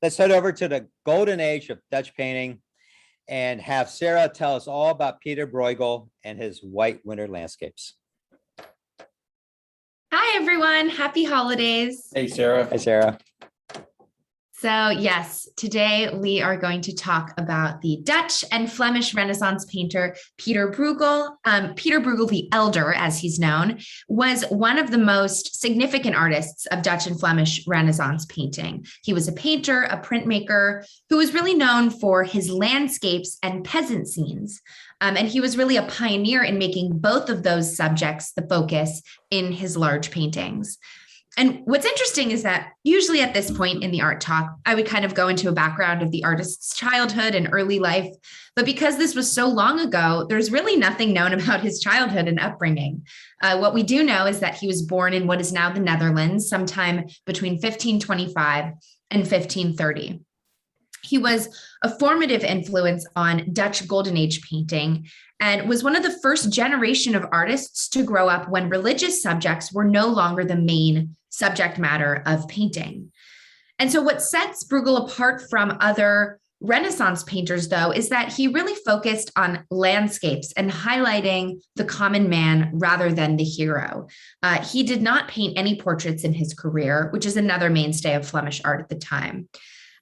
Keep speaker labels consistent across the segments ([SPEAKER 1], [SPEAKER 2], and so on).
[SPEAKER 1] let's head over to the golden age of Dutch painting and have Sarah tell us all about Pieter Bruegel and his white winter landscapes.
[SPEAKER 2] Hi, everyone. Happy holidays.
[SPEAKER 3] Hey, Sarah.
[SPEAKER 1] Hey, Sarah.
[SPEAKER 2] So yes, today we are going to talk about the Dutch and Flemish Renaissance painter, Pieter Bruegel. Pieter Bruegel the Elder, as he's known, was one of the most significant artists of Dutch and Flemish Renaissance painting. He was a painter, a printmaker, who was really known for his landscapes and peasant scenes. And he was really a pioneer in making both of those subjects the focus in his large paintings. And what's interesting is that usually at this point in the art talk, I would kind of go into a background of the artist's childhood and early life. But because this was so long ago, there's really nothing known about his childhood and upbringing. What we do know is that he was born in what is now the Netherlands, sometime between 1525 and 1530. He was a formative influence on Dutch Golden Age painting and was one of the first generation of artists to grow up when religious subjects were no longer the main subject matter of painting. And so what sets Bruegel apart from other Renaissance painters, though, is that he really focused on landscapes and highlighting the common man rather than the hero. He did not paint any portraits in his career, which is another mainstay of Flemish art at the time.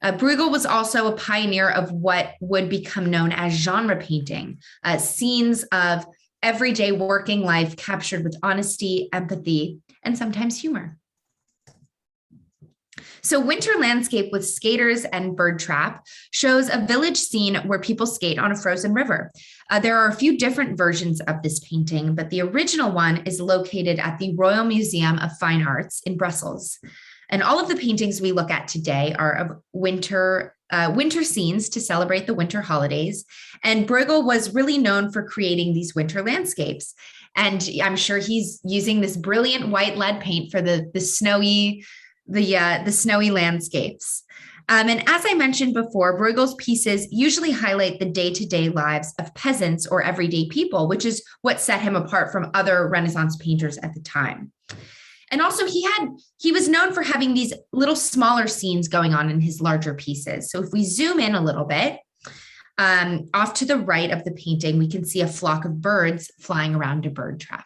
[SPEAKER 2] Bruegel was also a pioneer of what would become known as genre painting, scenes of everyday working life captured with honesty, empathy, and sometimes humor. So Winter Landscape with Skaters and Bird Trap shows a village scene where people skate on a frozen river. There are a few different versions of this painting, but the original one is located at the Royal Museum of Fine Arts in Brussels. And all of the paintings we look at today are of winter scenes to celebrate the winter holidays. And Bruegel was really known for creating these winter landscapes. And I'm sure he's using this brilliant white lead paint for the snowy landscapes. And as I mentioned before, Bruegel's pieces usually highlight the day-to-day lives of peasants or everyday people, which is what set him apart from other Renaissance painters at the time. And also he was known for having these little smaller scenes going on in his larger pieces. So if we zoom in a little bit, off to the right of the painting, we can see a flock of birds flying around a bird trap.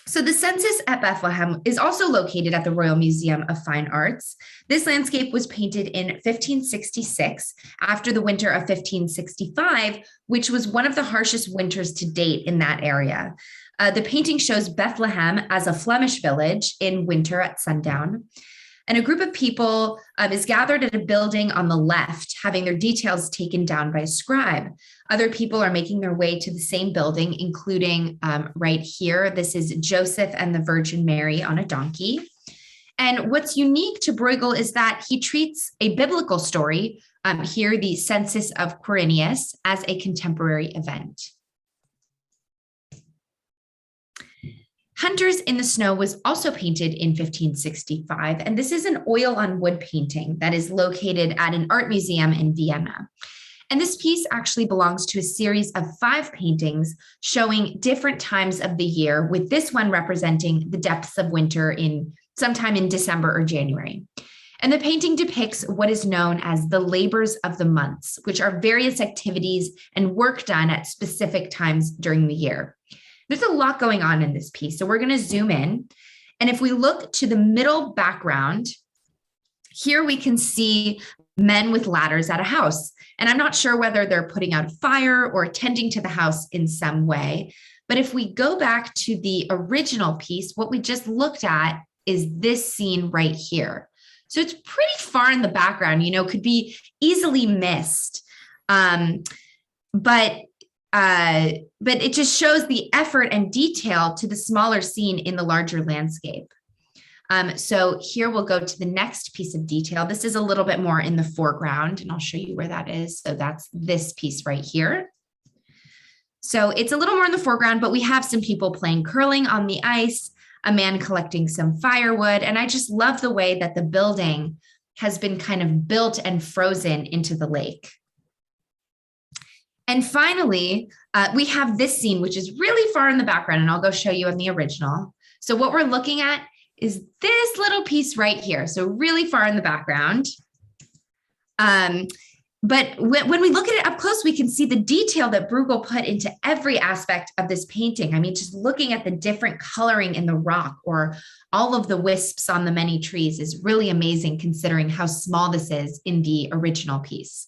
[SPEAKER 2] So the census at Bethlehem is also located at the Royal Museum of Fine Arts. This landscape was painted in 1566 after the winter of 1565, which was one of the harshest winters to date in that area. The painting shows Bethlehem as a Flemish village in winter at sundown. And a group of people is gathered at a building on the left, having their details taken down by a scribe. Other people are making their way to the same building, including right here. This is Joseph and the Virgin Mary on a donkey. And what's unique to Bruegel is that he treats a biblical story, here the census of Quirinius, as a contemporary event. Hunters in the Snow was also painted in 1565, and this is an oil on wood painting that is located at an art museum in Vienna. And this piece actually belongs to a series of 5 paintings showing different times of the year, with this one representing the depths of winter sometime in December or January. And the painting depicts what is known as the labors of the months, which are various activities and work done at specific times during the year. There's a lot going on in this piece, so we're going to zoom in. And if we look to the middle background, here we can see men with ladders at a house. And I'm not sure whether they're putting out a fire or attending to the house in some way. But if we go back to the original piece, what we just looked at is this scene right here. So it's pretty far in the background, could be easily missed. But it just shows the effort and detail to the smaller scene in the larger landscape. So here we'll go to the next piece of detail. This is a little bit more in the foreground, and I'll show you where that is. So that's this piece right here. So it's a little more in the foreground, but we have some people playing curling on the ice, a man collecting some firewood, and I just love the way that the building has been kind of built and frozen into the lake. And finally, we have this scene, which is really far in the background, and I'll go show you in the original. So what we're looking at is this little piece right here. So really far in the background. But when we look at it up close, we can see the detail that Bruegel put into every aspect of this painting. I mean, just looking at the different coloring in the rock or all of the wisps on the many trees is really amazing considering how small this is in the original piece.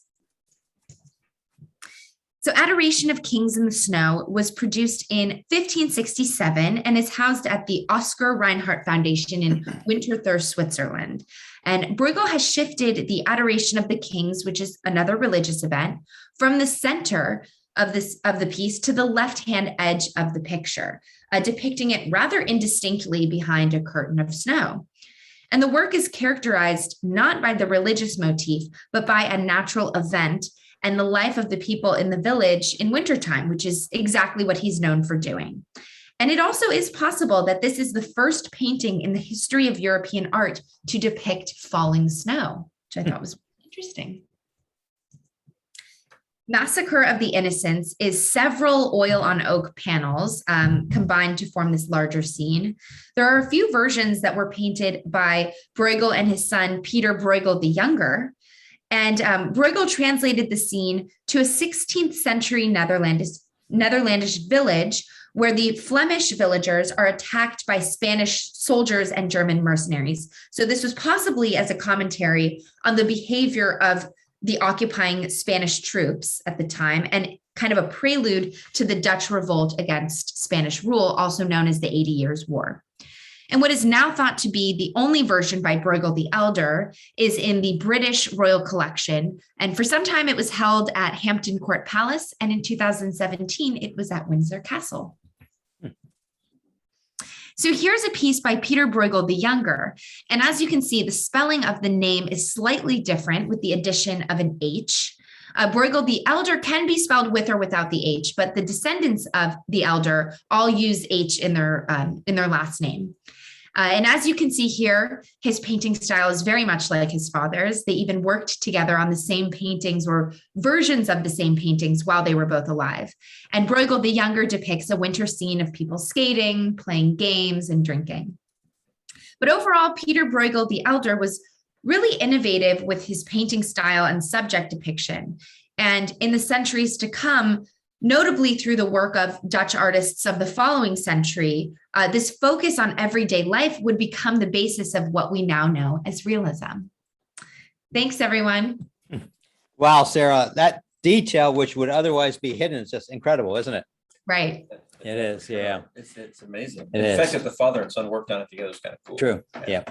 [SPEAKER 2] So Adoration of Kings in the Snow was produced in 1567 and is housed at the Oscar Reinhardt Foundation in Winterthur, Switzerland. And Bruegel has shifted the Adoration of the Kings, which is another religious event, from the center of the piece to the left-hand edge of the picture, depicting it rather indistinctly behind a curtain of snow. And the work is characterized not by the religious motif, but by a natural event and the life of the people in the village in wintertime, which is exactly what he's known for doing. And it also is possible that this is the first painting in the history of European art to depict falling snow, which I thought was interesting. Massacre of the Innocents is several oil on oak panels combined to form this larger scene. There are a few versions that were painted by Bruegel and his son, Pieter Bruegel the Younger. And Bruegel translated the scene to a 16th century Netherlandish village where the Flemish villagers are attacked by Spanish soldiers and German mercenaries. So this was possibly as a commentary on the behavior of the occupying Spanish troops at the time and kind of a prelude to the Dutch revolt against Spanish rule, also known as the 80 Years' War. And what is now thought to be the only version by Bruegel the Elder is in the British Royal Collection. And for some time it was held at Hampton Court Palace. And in 2017, it was at Windsor Castle. So here's a piece by Pieter Bruegel the Younger. And as you can see, the spelling of the name is slightly different with the addition of an H. Bruegel the Elder can be spelled with or without the H, but the descendants of the Elder all use H in their last name. And as you can see here, his painting style is very much like his father's. They even worked together on the same paintings or versions of the same paintings while they were both alive. And Bruegel the Younger depicts a winter scene of people skating, playing games, and drinking. But overall, Pieter Bruegel the Elder was really innovative with his painting style and subject depiction. And in the centuries to come, notably through the work of Dutch artists of the following century, this focus on everyday life would become the basis of what we now know as realism. Thanks, everyone.
[SPEAKER 1] Wow, Sarah, that detail, which would otherwise be hidden, is just incredible, isn't it?
[SPEAKER 2] Right.
[SPEAKER 1] It is, yeah.
[SPEAKER 3] It's amazing.
[SPEAKER 1] It
[SPEAKER 3] The
[SPEAKER 1] is.
[SPEAKER 3] fact that the father and son worked on it together is kind of cool.
[SPEAKER 1] True, yeah.